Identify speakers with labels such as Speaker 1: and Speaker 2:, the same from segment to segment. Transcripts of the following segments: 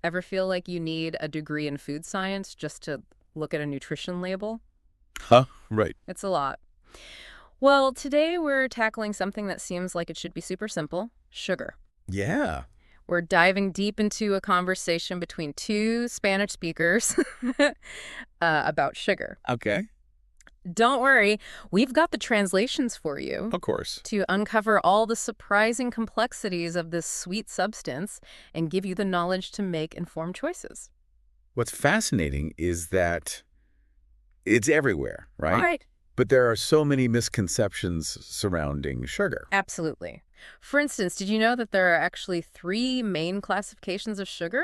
Speaker 1: Ever feel like you need a degree in food science just to look at a nutrition label?
Speaker 2: Huh? Right.
Speaker 1: It's a lot. Well, today we're tackling something that seems like it should be super simple: sugar.
Speaker 2: Yeah.
Speaker 1: We're diving deep into a conversation between two Spanish speakers about sugar.
Speaker 2: Okay.
Speaker 1: Don't worry, we've got the translations for you
Speaker 2: Of course.
Speaker 1: to uncover all the surprising complexities of this sweet substance and give you the knowledge to make informed choices.
Speaker 2: What's fascinating is that it's everywhere, right?
Speaker 1: Right.
Speaker 2: But there are so many misconceptions surrounding sugar.
Speaker 1: Absolutely. For instance, did you know that there are actually three main classifications of sugar?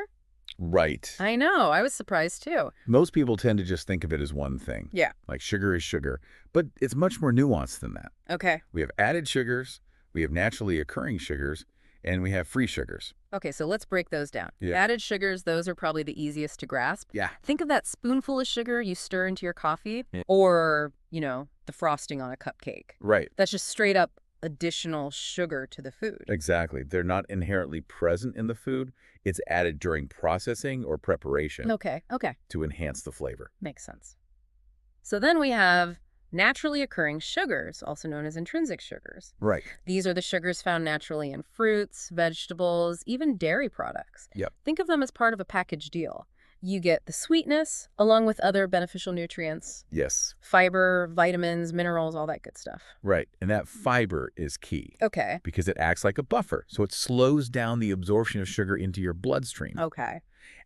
Speaker 2: Right.
Speaker 1: I know, I was surprised too.
Speaker 2: Most people tend to just think of it as one thing,
Speaker 1: Yeah.
Speaker 2: like sugar is sugar. But it's much more nuanced than that.
Speaker 1: Okay.
Speaker 2: We have added sugars, we have naturally occurring sugars, and we have free sugars.
Speaker 1: Okay, so let's break those down.
Speaker 2: Yeah.
Speaker 1: Added sugars, those are probably the easiest to grasp.
Speaker 2: Yeah.
Speaker 1: Think of that spoonful of sugar you stir into your coffee,
Speaker 2: Yeah.
Speaker 1: or, the frosting on a cupcake.
Speaker 2: Right.
Speaker 1: That's just straight up additional sugar to the food.
Speaker 2: Exactly. They're not inherently present in the food. It's added during processing or preparation
Speaker 1: Okay,
Speaker 2: to enhance the flavor.
Speaker 1: makes sense. So then we have naturally occurring sugars, also known as intrinsic sugars.
Speaker 2: Right.
Speaker 1: These are the sugars found naturally in fruits, vegetables, even dairy products.
Speaker 2: Yep.
Speaker 1: Think of them as part of a package deal. You get the sweetness along with other beneficial nutrients,
Speaker 2: Yes.
Speaker 1: fiber, vitamins, minerals, all that good stuff.
Speaker 2: Right. And that fiber is key
Speaker 1: Okay.
Speaker 2: because it acts like a buffer. So it slows down the absorption of sugar into your bloodstream.
Speaker 1: Okay.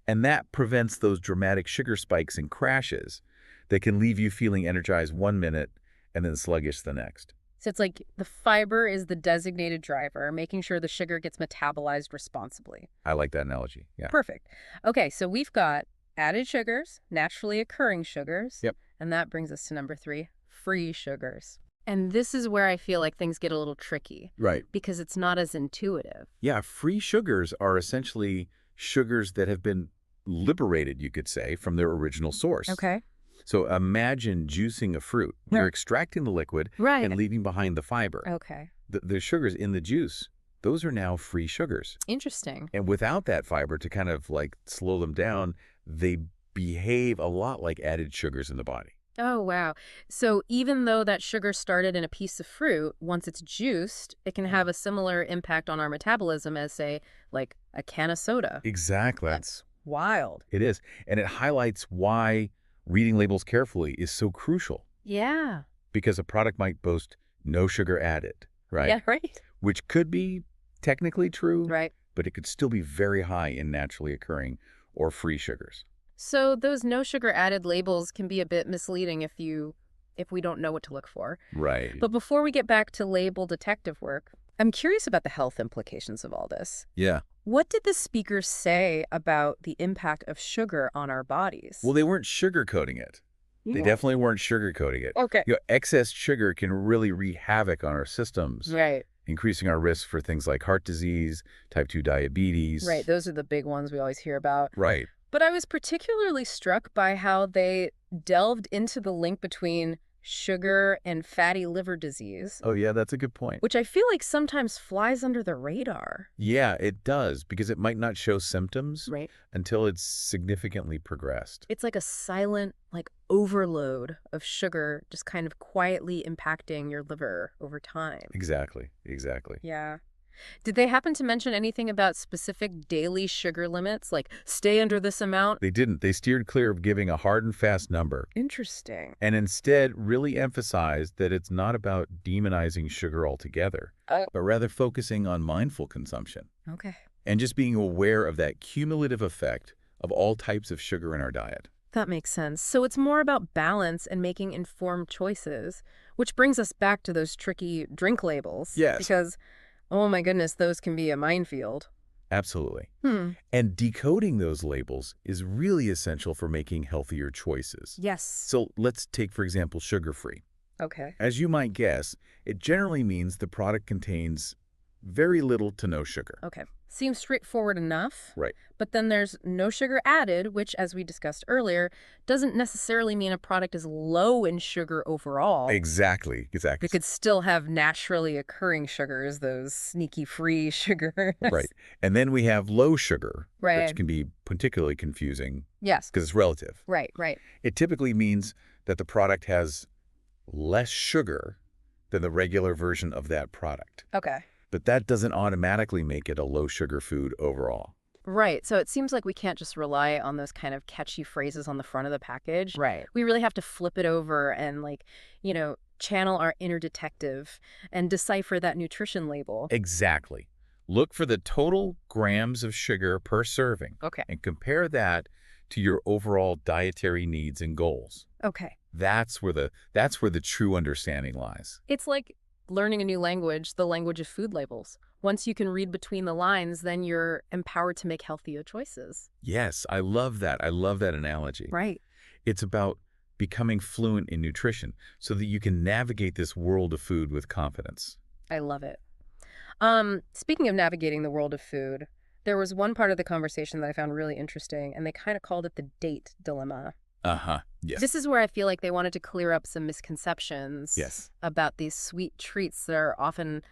Speaker 2: And that prevents those dramatic sugar spikes and crashes that can leave you feeling energized 1 minute and then sluggish the next.
Speaker 1: So it's like the fiber is the designated driver, making sure the sugar gets metabolized responsibly.
Speaker 2: I like that analogy. Yeah.
Speaker 1: Perfect. Okay, so we've got added sugars, naturally occurring sugars.
Speaker 2: Yep.
Speaker 1: And that brings us to number 3, free sugars. And this is where I feel like things get a little tricky
Speaker 2: Right.
Speaker 1: because it's not as intuitive.
Speaker 2: Yeah. Free sugars are essentially sugars that have been liberated, you could say, from their original source.
Speaker 1: Okay.
Speaker 2: So imagine juicing a fruit.
Speaker 1: Yeah.
Speaker 2: You're extracting the liquid
Speaker 1: Right.
Speaker 2: and leaving behind the fiber.
Speaker 1: Okay.
Speaker 2: The sugars in the juice, those are now free sugars.
Speaker 1: Interesting.
Speaker 2: And without that fiber to kind of like slow them down, they behave a lot like added sugars in the body.
Speaker 1: Oh, wow. So even though that sugar started in a piece of fruit, once it's juiced, it can have a similar impact on our metabolism as, say, like a can of soda.
Speaker 2: Exactly.
Speaker 1: That's wild.
Speaker 2: It is. And it highlights why reading labels carefully is so crucial,
Speaker 1: Yeah.
Speaker 2: because a product might boast no sugar added, right?
Speaker 1: Yeah, right.
Speaker 2: Which could be technically true,
Speaker 1: Right.
Speaker 2: but it could still be very high in naturally occurring or free sugars.
Speaker 1: So those no sugar added labels can be a bit misleading if we don't know what to look for.
Speaker 2: Right.
Speaker 1: But before we get back to label detective work, I'm curious about the health implications of all this.
Speaker 2: Yeah.
Speaker 1: What did the speakers say about the impact of sugar on our bodies?
Speaker 2: Well, they weren't sugarcoating it. They definitely weren't sugarcoating it.
Speaker 1: Okay.
Speaker 2: Excess sugar can really wreak havoc on our systems,
Speaker 1: Right.
Speaker 2: increasing our risk for things like heart disease, type 2 diabetes.
Speaker 1: Right. Those are the big ones we always hear about.
Speaker 2: Right.
Speaker 1: But I was particularly struck by how they delved into the link between sugar and fatty liver disease,
Speaker 2: Oh, yeah, that's a good point.
Speaker 1: which I feel like sometimes flies under the radar.
Speaker 2: Yeah, it does, because it might not show symptoms
Speaker 1: Right.
Speaker 2: until it's significantly progressed.
Speaker 1: It's like a silent, overload of sugar just kind of quietly impacting your liver over time.
Speaker 2: Exactly. Exactly.
Speaker 1: Yeah. Did they happen to mention anything about specific daily sugar limits, like stay under this amount?
Speaker 2: They didn't. They steered clear of giving a hard and fast number,
Speaker 1: Interesting.
Speaker 2: and instead really emphasized that it's not about demonizing sugar altogether,
Speaker 1: Oh.
Speaker 2: but rather focusing on mindful consumption
Speaker 1: Okay.
Speaker 2: and just being aware of that cumulative effect of all types of sugar in our diet.
Speaker 1: That makes sense. So it's more about balance and making informed choices, which brings us back to those tricky drink labels.
Speaker 2: Yes.
Speaker 1: Because, oh my goodness, those can be a minefield.
Speaker 2: Absolutely.
Speaker 1: Hmm.
Speaker 2: And decoding those labels is really essential for making healthier choices.
Speaker 1: Yes.
Speaker 2: So let's take, for example, sugar-free.
Speaker 1: Okay.
Speaker 2: As you might guess, it generally means the product contains very little to no sugar.
Speaker 1: Okay. Seems straightforward enough.
Speaker 2: Right.
Speaker 1: But then there's no sugar added, which, as we discussed earlier, doesn't necessarily mean a product is low in sugar overall.
Speaker 2: Exactly.
Speaker 1: It could still have naturally occurring sugars, those sneaky free sugars.
Speaker 2: Right. And then we have low sugar, which
Speaker 1: Right.
Speaker 2: can be particularly confusing
Speaker 1: Yes.
Speaker 2: because it's relative.
Speaker 1: Right, right.
Speaker 2: It typically means that the product has less sugar than the regular version of that product.
Speaker 1: Okay.
Speaker 2: But that doesn't automatically make it a low-sugar food overall.
Speaker 1: Right. So it seems like we can't just rely on those kind of catchy phrases on the front of the package.
Speaker 2: Right.
Speaker 1: We really have to flip it over and, channel our inner detective and decipher that nutrition label.
Speaker 2: Exactly. Look for the total grams of sugar per serving
Speaker 1: Okay.
Speaker 2: and compare that to your overall dietary needs and goals.
Speaker 1: Okay.
Speaker 2: That's where the true understanding lies.
Speaker 1: It's like learning a new language, the language of food labels. Once you can read between the lines, then you're empowered to make healthier choices.
Speaker 2: Yes, I love that. I love that analogy.
Speaker 1: Right.
Speaker 2: It's about becoming fluent in nutrition so that you can navigate this world of food with confidence.
Speaker 1: I love it. Speaking of navigating the world of food, there was one part of the conversation that I found really interesting, and they kind of called it the date dilemma.
Speaker 2: Uh-huh. Yes.
Speaker 1: This is where I feel like they wanted to clear up some misconceptions
Speaker 2: Yes.
Speaker 1: about these sweet treats that are often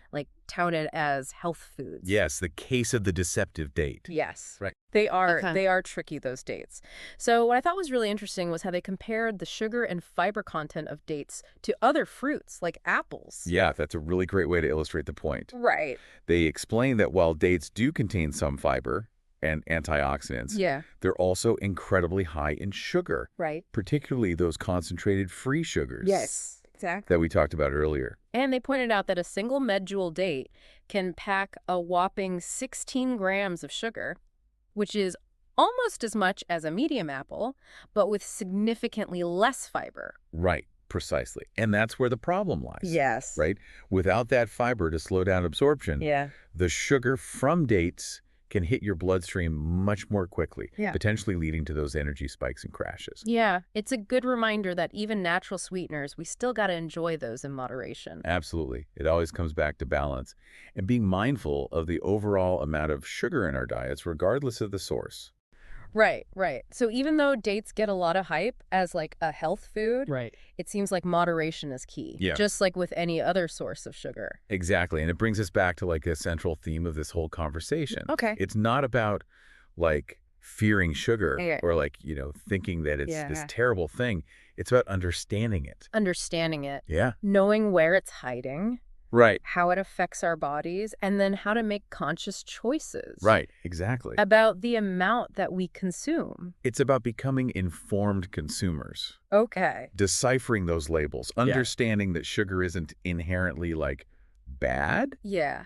Speaker 1: touted as health foods.
Speaker 2: Yes, the case of the deceptive date.
Speaker 1: Yes.
Speaker 2: Right.
Speaker 1: They are
Speaker 2: Okay.
Speaker 1: they are tricky, those dates. So what I thought was really interesting was how they compared the sugar and fiber content of dates to other fruits like apples.
Speaker 2: Yeah, that's a really great way to illustrate the point.
Speaker 1: Right.
Speaker 2: They explain that while dates do contain some fiber and antioxidants,
Speaker 1: Yeah.
Speaker 2: they're also incredibly high in sugar,
Speaker 1: Right.
Speaker 2: particularly those concentrated free sugars
Speaker 1: Exactly.
Speaker 2: that we talked about earlier.
Speaker 1: And they pointed out that a single medjool date can pack a whopping 16 grams of sugar, which is almost as much as a medium apple, but with significantly less fiber.
Speaker 2: Right, precisely. And that's where the problem lies.
Speaker 1: Yes.
Speaker 2: Right? Without that fiber to slow down absorption,
Speaker 1: Yeah.
Speaker 2: the sugar from dates can hit your bloodstream much more quickly,
Speaker 1: Yeah.
Speaker 2: potentially leading to those energy spikes and crashes.
Speaker 1: Yeah, it's a good reminder that even natural sweeteners, we still got to enjoy those in moderation.
Speaker 2: Absolutely. It always comes back to balance and being mindful of the overall amount of sugar in our diets, regardless of the source.
Speaker 1: Right, right. So even though dates get a lot of hype as a health food,
Speaker 2: Right.
Speaker 1: it seems like moderation is key.
Speaker 2: Yeah.
Speaker 1: Just like with any other source of sugar.
Speaker 2: Exactly. And it brings us back to a central theme of this whole conversation.
Speaker 1: Okay.
Speaker 2: It's not about fearing sugar
Speaker 1: Yeah.
Speaker 2: or thinking that it's this
Speaker 1: Yeah.
Speaker 2: terrible thing. It's about understanding it.
Speaker 1: Understanding it,
Speaker 2: Yeah.
Speaker 1: knowing where it's hiding,
Speaker 2: Right.
Speaker 1: how it affects our bodies, and then how to make conscious choices.
Speaker 2: Right. Exactly.
Speaker 1: About the amount that we consume.
Speaker 2: It's about becoming informed consumers,
Speaker 1: Okay.
Speaker 2: deciphering those labels, understanding that sugar isn't inherently bad,
Speaker 1: Yeah.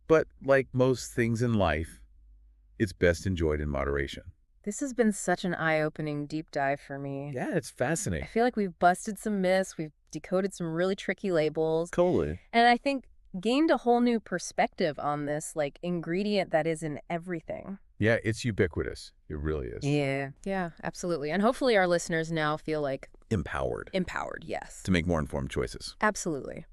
Speaker 2: but like most things in life, it's best enjoyed in moderation.
Speaker 1: This has been such an eye-opening deep dive for me.
Speaker 2: Yeah, it's
Speaker 1: I
Speaker 2: fascinating.
Speaker 1: feel like we've busted some myths, we've decoded some really tricky labels,
Speaker 2: Totally.
Speaker 1: and I think gained a whole new perspective on this ingredient that is in everything.
Speaker 2: Yeah, it's ubiquitous. It really is.
Speaker 1: Yeah, absolutely. And hopefully our listeners now feel
Speaker 2: Empowered
Speaker 1: empowered, yes.
Speaker 2: to make more informed choices.
Speaker 1: Absolutely.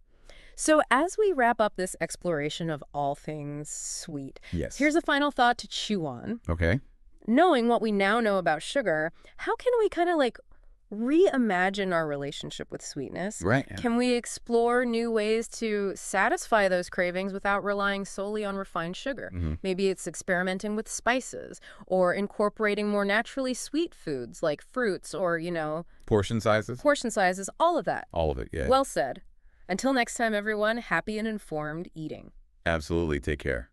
Speaker 1: So as we wrap up this exploration of all things sweet,
Speaker 2: Yes.
Speaker 1: here's a final thought to chew on.
Speaker 2: Okay.
Speaker 1: Knowing what we now know about sugar, how can we kind of reimagine our relationship with sweetness?
Speaker 2: Right.
Speaker 1: Can we explore new ways to satisfy those cravings without relying solely on refined sugar?
Speaker 2: Mhm.
Speaker 1: Maybe it's experimenting with spices or incorporating more naturally sweet foods like fruits or,
Speaker 2: Portion sizes?
Speaker 1: portion sizes, all of that.
Speaker 2: All of it, yeah.
Speaker 1: Well said. Until next time, everyone, happy and informed eating.
Speaker 2: Absolutely. Take care.